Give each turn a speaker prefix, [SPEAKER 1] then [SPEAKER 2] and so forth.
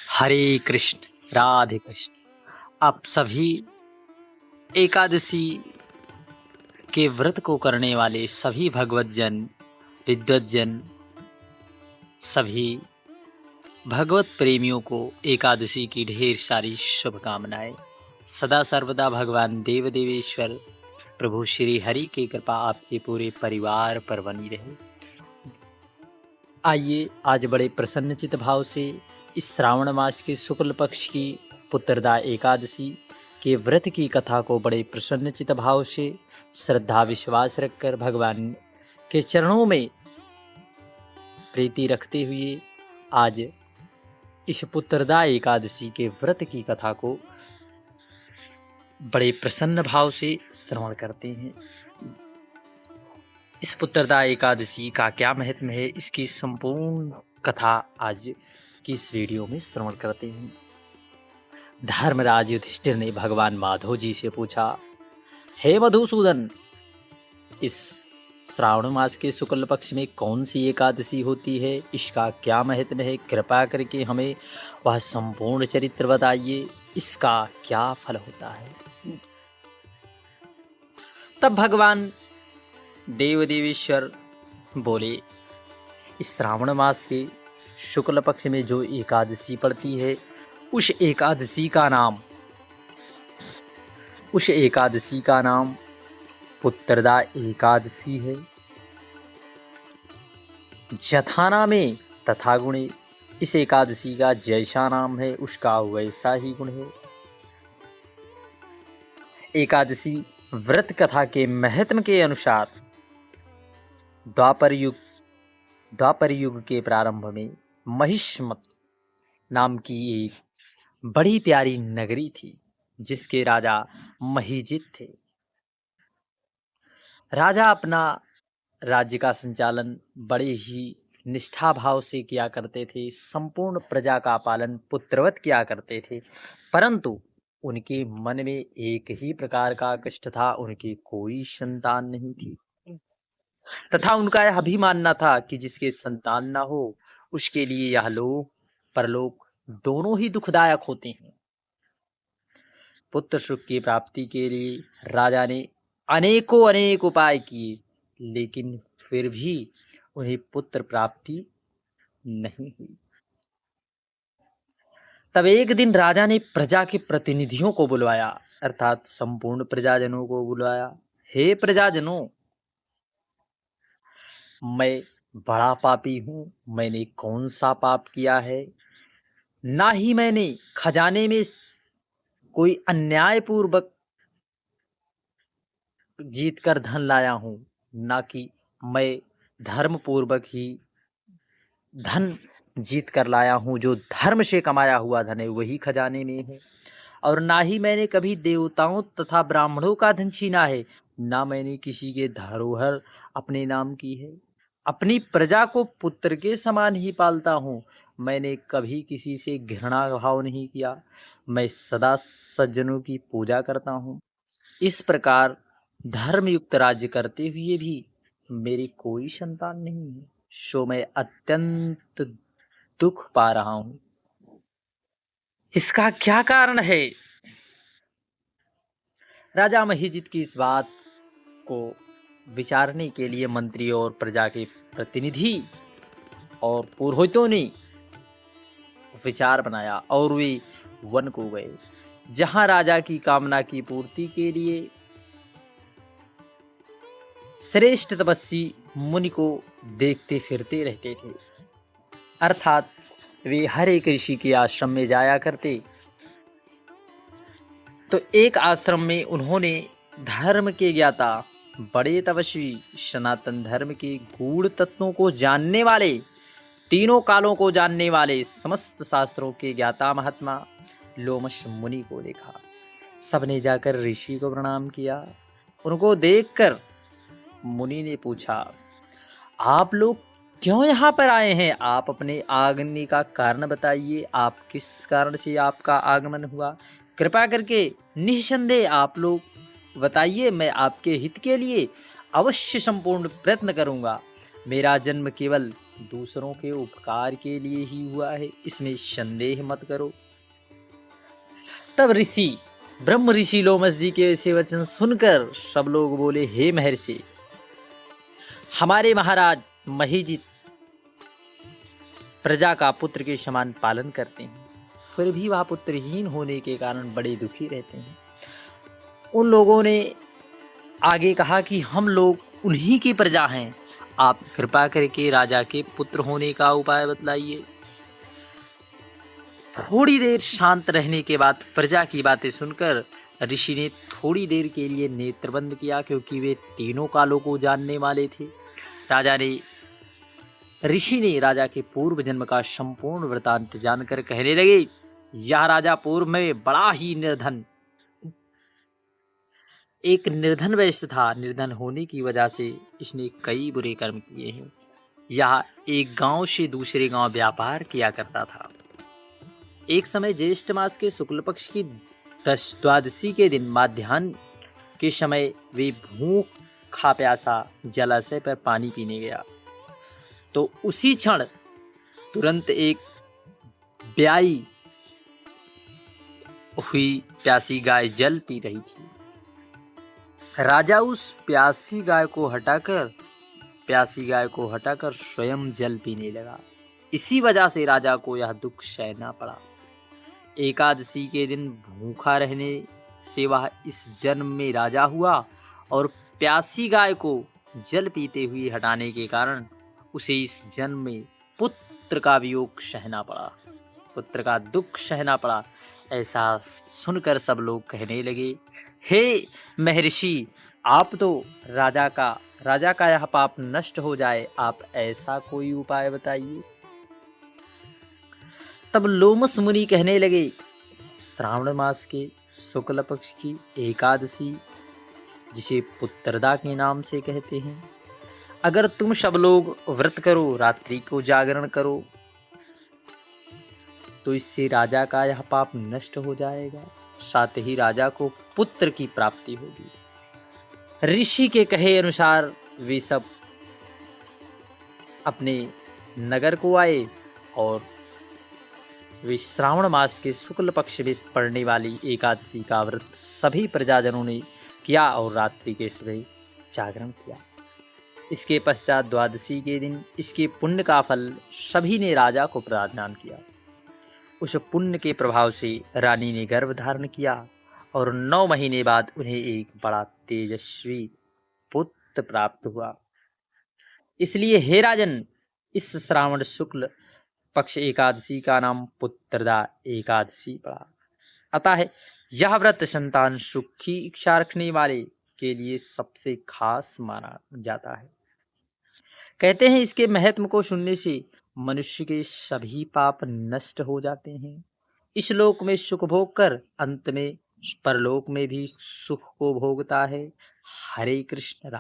[SPEAKER 1] हरे कृष्ण, राधे कृष्ण। आप सभी एकादशी के व्रत को करने वाले सभी भगवत जन, विद्वत जन, सभी भगवत प्रेमियों को एकादशी की ढेर सारी शुभकामनाएं। सदा सर्वदा भगवान देव देवेश्वर प्रभु श्री हरि की कृपा आपके पूरे परिवार पर बनी रहे। आइए आज बड़े प्रसन्नचित भाव से इस श्रावण मास के शुक्ल पक्ष की पुत्रदा एकादशी के व्रत की कथा को बड़े प्रसन्नचित भाव से श्रद्धा विश्वास रखकर भगवान के चरणों में प्रीति रखते हुए आज इस पुत्रदा एकादशी के व्रत की कथा को बड़े प्रसन्न भाव से श्रवण करते हैं। इस पुत्रदा एकादशी का क्या महत्व है, इसकी संपूर्ण कथा आज की इस वीडियो में श्रवण करते हैं। धर्मराज युधिष्ठिर ने भगवान माधव जी से पूछा, हे मधुसूदन, इस श्रावण मास के शुक्ल पक्ष में कौन सी एकादशी होती है, इसका क्या महत्व है, कृपा करके हमें वह संपूर्ण चरित्र बताइए, इसका क्या फल होता है। तब भगवान देव देवेश्वर बोले, इस श्रावण मास के शुक्ल पक्ष में जो एकादशी पड़ती है उस एकादशी का नाम पुत्रदा एकादशी है। जथाना में तथा गुणे इस एकादशी का जैसा नाम है उसका वैसा ही गुण है। एकादशी व्रत कथा के महत्व के अनुसार द्वापर युग के प्रारंभ में महिष्मत नाम की एक बड़ी प्यारी नगरी थी जिसके राजा महीजित थे। राजा अपना राज्य का संचालन बड़े ही निष्ठा भाव से किया करते थे, संपूर्ण प्रजा का पालन पुत्रवत किया करते थे, परंतु उनके मन में एक ही प्रकार का कष्ट था, उनकी कोई संतान नहीं थी तथा उनका यह भी मानना था कि जिसके संतान ना हो उसके लिए यह लोक परलोक दोनों ही दुखदायक होते हैं। पुत्र सुख की प्राप्ति के लिए राजा ने अनेक उपाय किए, लेकिन फिर भी उन्हें पुत्र प्राप्ति नहीं हुई। तब एक दिन राजा ने प्रजा के प्रतिनिधियों को बुलवाया, अर्थात संपूर्ण प्रजाजनों को बुलवाया। हे प्रजाजनों, मैं बड़ा पापी हूँ, मैंने कौन सा पाप किया है? ना ही मैंने खजाने में कोई अन्यायपूर्वक जीत कर धन लाया हूँ, ना कि मैं धर्मपूर्वक ही धन जीत कर लाया हूँ। जो धर्म से कमाया हुआ धन है वही खजाने में है, और ना ही मैंने कभी देवताओं तथा ब्राह्मणों का धन छीना है, ना मैंने किसी के धरोहर अपने नाम की है। अपनी प्रजा को पुत्र के समान ही पालता हूँ, मैंने कभी किसी से घृणा भाव नहीं किया, मैं सदा सज्जनों की पूजा करता हूँ। इस प्रकार धर्मयुक्त राज्य करते हुए भी मेरी कोई संतान नहीं है, सो मैं अत्यंत दुख पा रहा हूँ। इसका क्या कारण है? राजा महीजित की इस बात को विचारने के लिए मंत्री और प्रजा के प्रतिनिधि और पुरोहितों ने विचार बनाया और वे वन को गए, जहां राजा की कामना की पूर्ति के लिए श्रेष्ठ तपस्वी मुनि को देखते फिरते रहते थे। अर्थात वे हर एक ऋषि के आश्रम में जाया करते। तो एक आश्रम में उन्होंने धर्म के ज्ञाता, बड़े तपस्वी, सनातन धर्म के गूढ़ तत्वों को जानने वाले, तीनों कालों को जानने वाले, समस्त शास्त्रों के ज्ञाता महात्मा लोमश मुनि को देखा। सबने जाकर ऋषि को प्रणाम किया। उनको देखकर मुनि ने पूछा, आप लोग क्यों यहाँ पर आए हैं? आप अपने आगमन का कारण बताइए, आप किस कारण से आपका आगमन हुआ? कृपा करके निसंदेह आप लोग बताइए, मैं आपके हित के लिए अवश्य संपूर्ण प्रयत्न करूंगा। मेरा जन्म केवल दूसरों के उपकार के लिए ही हुआ है, इसमें संदेह मत करो। तब ब्रह्म ऋषि लोमस जी के ऐसे वचन सुनकर सब लोग बोले, हे महर्षि, हमारे महाराज महीजित प्रजा का पुत्र के समान पालन करते हैं, फिर भी वह पुत्रहीन होने के कारण बड़े दुखी रहते हैं। उन लोगों ने आगे कहा कि हम लोग उन्हीं की प्रजा हैं, आप कृपा करके राजा के पुत्र होने का उपाय बतलाइए। थोड़ी देर शांत रहने के बाद प्रजा की बातें सुनकर ऋषि ने थोड़ी देर के लिए नेत्र बंद किया, क्योंकि वे तीनों कालों को जानने वाले थे। ऋषि ने राजा के पूर्व जन्म का संपूर्ण वृतांत जानकर कहने लगे, यह राजा पूर्व में बड़ा ही निर्धन वैश्य था। निर्धन होने की वजह से इसने कई बुरे कर्म किए हैं। यह एक गांव से दूसरे गांव व्यापार किया करता था। एक समय ज्येष्ठ मास के शुक्ल पक्ष की द्वादशी के दिन माध्याह्न के समय वे भूखा प्यासा जलाशय पर पानी पीने गया, तो उसी क्षण तुरंत एक ब्याई हुई प्यासी गाय जल पी रही थी। राजा उस प्यासी गाय को हटाकर स्वयं जल पीने लगा। इसी वजह से राजा को यह दुख सहना पड़ा। एकादशी के दिन भूखा रहने से वह इस जन्म में राजा हुआ, और प्यासी गाय को जल पीते हुए हटाने के कारण उसे इस जन्म में पुत्र का वियोग सहना पड़ा, पुत्र का दुख सहना पड़ा। ऐसा सुनकर सब लोग कहने लगे, हे महर्षि, आप तो राजा का यह पाप नष्ट हो जाए, आप ऐसा कोई उपाय बताइए। तब लोमस मुनि कहने लगे, श्रावण मास के शुक्ल पक्ष की एकादशी, जिसे पुत्रदा के नाम से कहते हैं, अगर तुम सब लोग व्रत करो, रात्रि को जागरण करो, तो इससे राजा का यह पाप नष्ट हो जाएगा, साथ ही राजा को पुत्र की प्राप्ति होगी। ऋषि के कहे अनुसार वे सब अपने नगर को आए और वे श्रावण मास के शुक्ल पक्ष में पड़ने वाली एकादशी का व्रत सभी प्रजाजनों ने किया और रात्रि के समय जागरण किया। इसके पश्चात द्वादशी के दिन इसके पुण्य का फल सभी ने राजा को प्रदान किया। उस पुण्य के प्रभाव से रानी ने गर्भ धारण किया और 9 महीने बाद उन्हें एक बड़ा तेजस्वी पुत्र प्राप्त हुआ। इसलिए हे राजन, इस श्रावण शुक्ल पक्ष एकादशी का नाम पुत्रदा एकादशी पड़ा। अतः यह व्रत संतान सुख की इच्छा रखने वाले के लिए सबसे खास माना जाता है। कहते हैं इसके महत्व को सुनने से मनुष्य के सभी पाप नष्ट हो जाते हैं। इस लोक में सुख भोग कर अंत में परलोक में भी सुख को भोगता है। हरे कृष्ण।